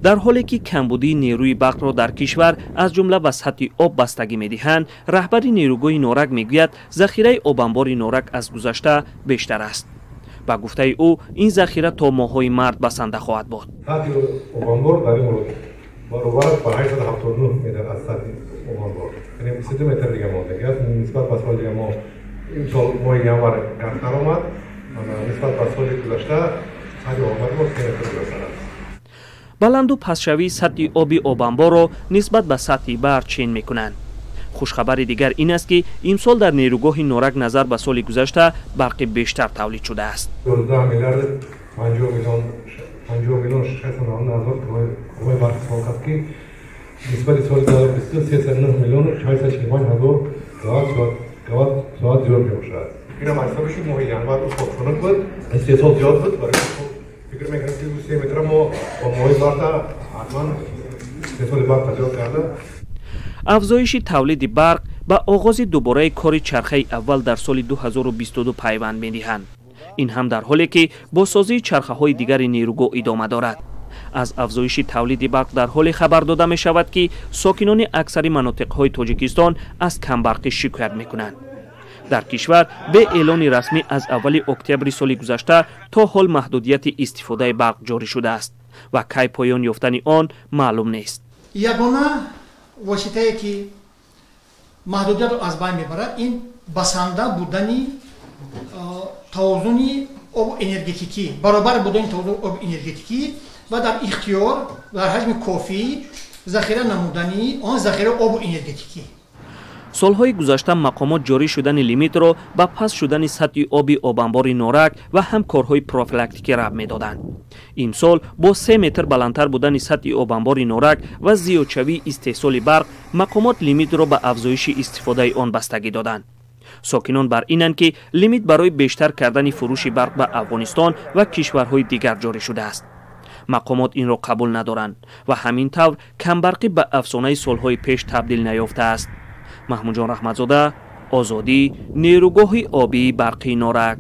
در حالی که کمبودی نیروی برق را در کشور از جمله به سطح آب بستگی می‌دهند، رهبر نیروگاه نورک میگوید ذخیره آب انبار نورک از گذشته بیشتر است. با گفته او این ذخیره تا ماه‌های مارس بسنده خواهد بود. سطح آب انبار در این مورد برابر با 879 متر از سطح آب انبار، یعنی 32 متر دیگه مونده است. نسبت به سال دیگه ما این سال ماه ینور کمتر آمد، نسبت به سال گذشته سطح آب انبار 3 متر بیشتر است. بلند و پسشوی سطح آب انبار را نسبت به سطح بحر چین می‌کنند. خوشخبر دیگر این است که امسال در نیروگاه نورک نظر به سال گذشته برق بیشتر تولید شده است. 12 میلیارد 50 میلیون 690 هزار کمای برق ساخت که نسبت سال 2023 39 میلیون 645 هزار ساعت زیاد می‌باشد. این هم حسابش ماه ینور خودکنک بود، استحصال زیاد بود. برای فکر می‌کنم که 3 متر ما با ماه برق حتما استحصال برق زیاد کرده. افزایش تولید برق به آغاز دوباره کار چرخه اول در سال 2022 پیوند می‌دهند. این هم در حالی که با سازی چرخه‌های دیگر نیروگاه ادامه دارد. از افزایش تولید برق در حال خبر داده می شود که ساکنان اکثر مناطق‌های تاجیکستان از کمبرقی شکایت می‌کنند. در کشور به اعلان رسمی از اول اکتبر سال گذشته تا حال محدودیت استفاده برق جاری شده است و کی پایان یافتن آن معلوم نیست. یگانه واسطه‌ای که محدودیت رو از بین میبرد این بسنده بودنی توازن آب انرژتیکی، برابر بودن توازن آب انرژتیکی و در اختیار در حجم کافی ذخیره نمودنی آن ذخیره آب انرژتیکی. سالهای گذشته مقامات جاری شدن لیمیت را به پس شدن سطح آب انبار نورک و هم کارهای پروفیلاکتیکی ربط می‌دادند. امسال با 3 متر بلندتر بودن سطح آب انبار نورک و زیادشوی استحصال برق، مقامات لیمیت را به افزایش استفاده آن بستگی دادند. ساکنان بر اینند که لیمیت برای بیشتر کردن فروش برق به افغانستان و کشورهای دیگر جاری شده است. مقامات این را قبول ندارند و همین طور کمبرقی به افسانه سالهای پیش تبدیل نیافته است. محمود جان رحمتزاده، آزادی، نیروگاه آبی برقی نورک.